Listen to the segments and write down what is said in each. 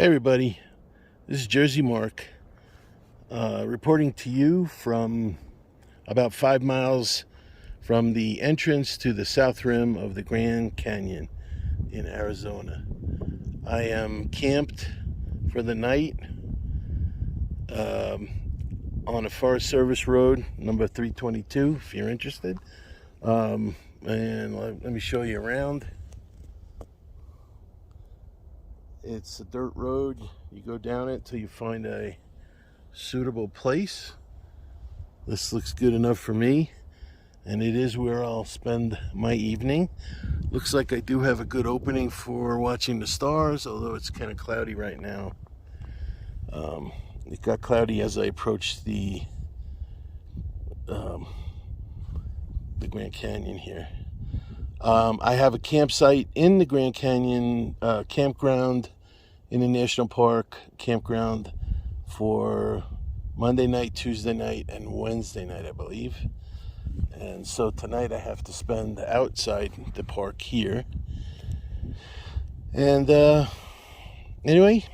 Hey everybody, this is Jersey Mark, reporting to you from about 5 miles from the entrance to the south rim of the Grand Canyon in Arizona. I am camped for the night on a Forest Service road, number 322, if you're interested. And let me show you around. It's a dirt road. You go down it till you find a suitable place. This looks good enough for me, and it is where I'll spend my evening. Looks like I do have a good opening for watching the stars, although it's kind of cloudy right now. It got cloudy as I approached the Grand Canyon here. I have a campsite in the Grand Canyon campground in the national park campground for Monday night, Tuesday night, and Wednesday night, I believe. And so tonight I have to spend outside the park here. And anyway,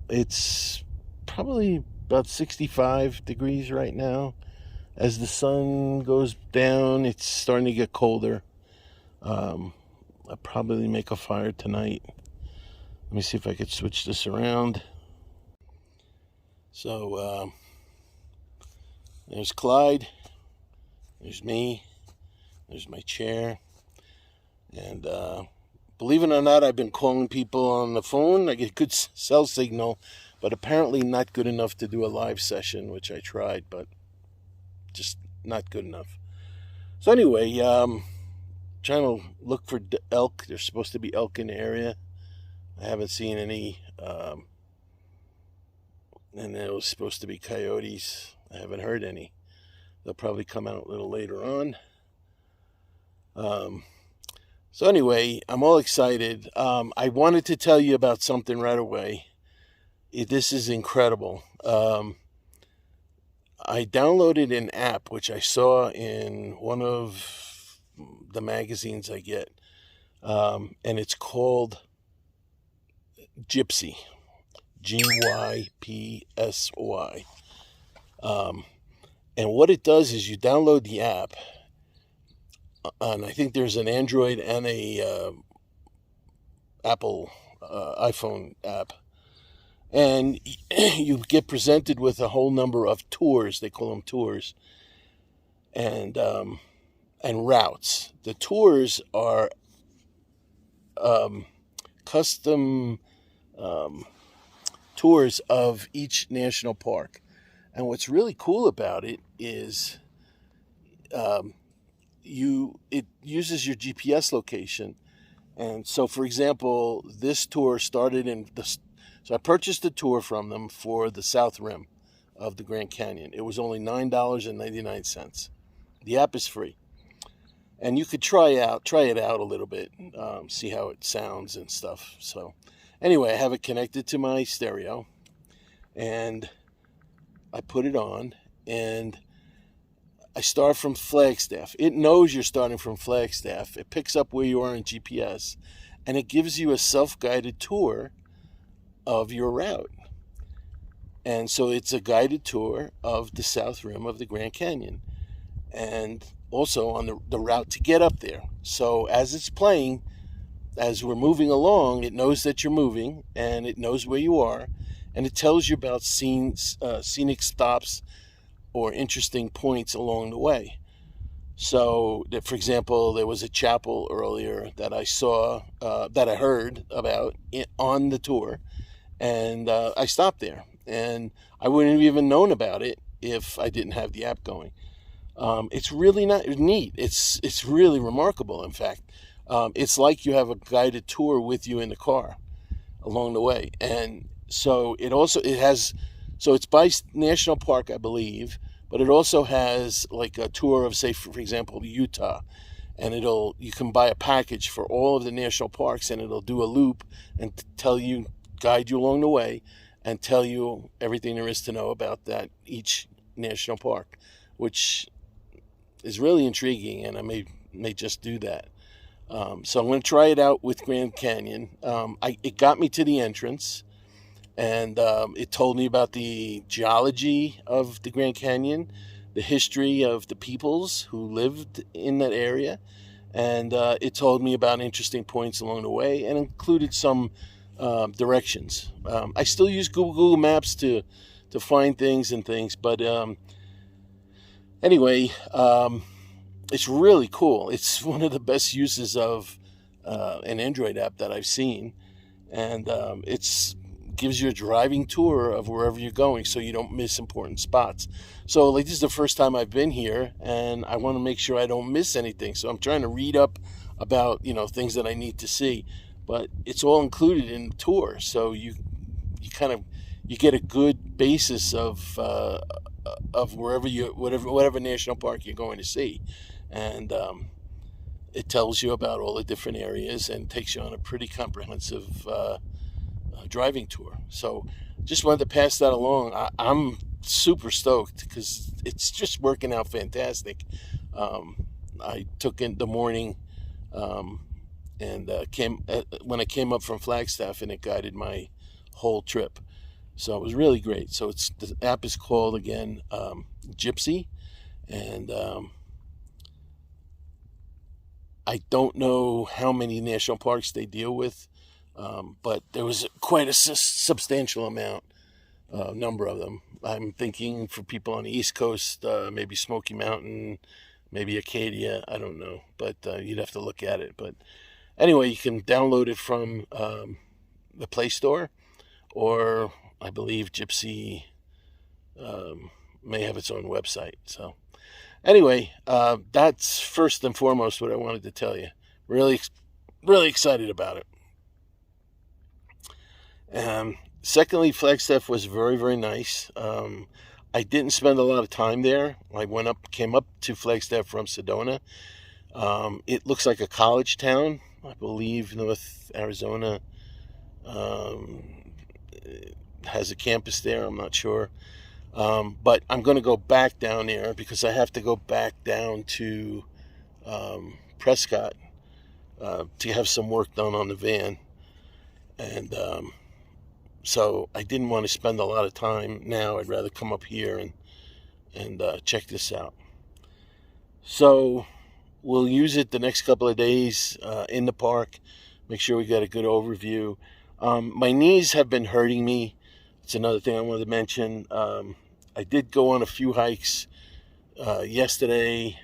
it's probably about 65 degrees right now. As the sun goes down, it's starting to get colder. I'll probably make a fire tonight. Let me see if I could switch this around. So, there's Clyde. There's me. There's my chair. And believe it or not, I've been calling people on the phone. I get good cell signal, but apparently not good enough to do a live session, which I tried, but just not good enough. So anyway, trying to look for elk. There's supposed to be elk in the area. I haven't seen any. And there was supposed to be coyotes. I haven't heard any. They'll probably come out a little later on. So anyway, I'm all excited. I wanted to tell you about something right away. This is incredible. I downloaded an app, which I saw in one of the magazines I get, and it's called GyPsy, GyPsy. And what it does is you download the app, and I think there's an Android and a Apple iPhone app. And you get presented with a whole number of tours. They call them tours, and routes. The tours are custom tours of each national park. And what's really cool about it is it uses your GPS location. And so, for example, this tour started so I purchased a tour from them for the South Rim of the Grand Canyon. It was only $9.99. The app is free. And you could try it out a little bit, see how it sounds and stuff. So anyway, I have it connected to my stereo, and I put it on, and I start from Flagstaff. It knows you're starting from Flagstaff. It picks up where you are in GPS, and it gives you a self-guided tour of your route. And so it's a guided tour of the south rim of the Grand Canyon, and also on the route to get up there. So as it's playing, as we're moving along, it knows that you're moving, and it knows where you are, and it tells you about scenic stops or interesting points along the way. So, for example, there was a chapel earlier that I saw, that I heard about on the tour, and I stopped there, and I wouldn't have even known about it if I didn't have the app going. It's really not neat. It's really remarkable. In fact, it's like you have a guided tour with you in the car along the way. And so it's by national park, I believe, but it also has like a tour of, say, for example, Utah. And you can buy a package for all of the national parks, and it'll do a loop and guide you along the way, and tell you everything there is to know about each national park, which is really intriguing, and I may just do that. So I'm going to try it out with Grand Canyon. It got me to the entrance, and it told me about the geology of the Grand Canyon, the history of the peoples who lived in that area, and it told me about interesting points along the way and included some directions. I still use Google Maps to find things, but anyway, it's really cool. It's one of the best uses of an Android app that I've seen, and it's gives you a driving tour of wherever you're going, so you don't miss important spots. So, like, this is the first time I've been here, and I want to make sure I don't miss anything. So I'm trying to read up about things that I need to see, but it's all included in the tour. So you get a good basis of whatever national park you're going to see, and it tells you about all the different areas and takes you on a pretty comprehensive driving tour. So just wanted to pass that along. I'm super stoked because it's just working out fantastic. I took in the morning and when I came up from Flagstaff, and it guided my whole trip. So it was really great. So the app is called, again, GyPsy, and I don't know how many national parks they deal with, but there was quite a substantial number of them. I'm thinking for people on the East Coast, maybe Smoky Mountain, maybe Acadia, I don't know, but you'd have to look at it. But anyway, you can download it from the Play Store, or I believe GyPsy may have its own website. So anyway, that's first and foremost what I wanted to tell you. Really, really excited about it. Secondly, Flagstaff was very, very nice. I didn't spend a lot of time there. I came up to Flagstaff from Sedona. It looks like a college town. I believe North Arizona has a campus there. I'm not sure. But I'm going to go back down there because I have to go back down to Prescott to have some work done on the van. And so I didn't want to spend a lot of time now. I'd rather come up here and check this out. So we'll use it the next couple of days in the park. Make sure we get a good overview. My knees have been hurting me. It's another thing I wanted to mention. I did go on a few hikes yesterday.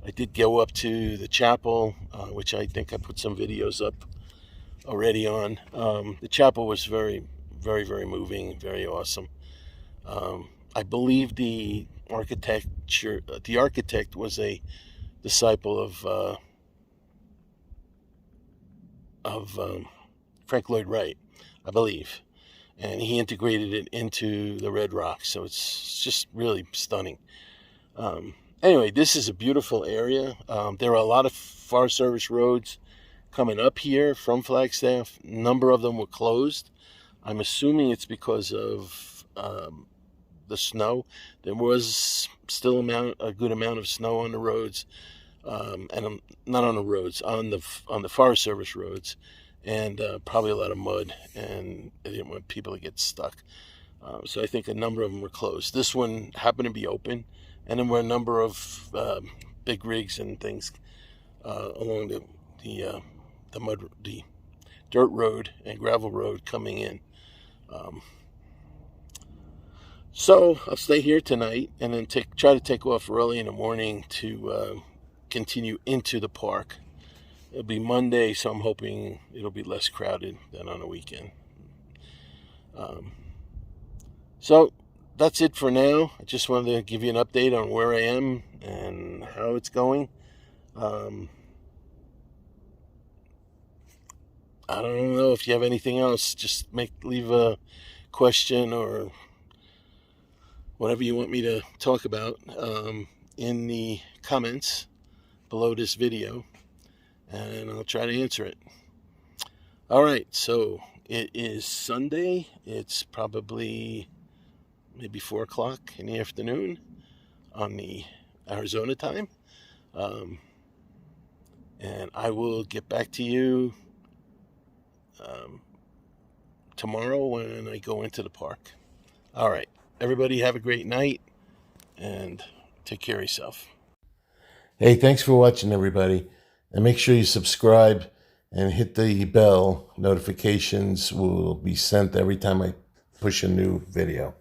I did go up to the chapel, which I think I put some videos up already on. The chapel was very, very, very moving, very awesome. I believe the architect was a disciple of Frank Lloyd Wright, I believe, and he integrated it into the Red Rocks, so it's just really stunning. Anyway, this is a beautiful area. There are a lot of Forest Service roads coming up here from Flagstaff. A number of them were closed. I'm assuming it's because of the snow. There was still a good amount of snow on the roads, and not on the roads, on the Forest Service roads, and probably a lot of mud, and they didn't want people to get stuck. So I think a number of them were closed. This one happened to be open, and there were a number of big rigs and things along the dirt road and gravel road coming in. So I'll stay here tonight and then try to take off early in the morning to continue into the park. It'll be Monday, so I'm hoping it'll be less crowded than on a weekend. So that's it for now. I just wanted to give you an update on where I am and how it's going. I don't know if you have anything else. Just leave a question or whatever you want me to talk about in the comments below this video, and I'll try to answer it. All right, so it is Sunday. It's probably maybe 4 o'clock in the afternoon on the Arizona time. And I will get back to you tomorrow when I go into the park. All right. Everybody have a great night and take care of yourself. Hey, thanks for watching, everybody. And make sure you subscribe and hit the bell. Notifications will be sent every time I push a new video.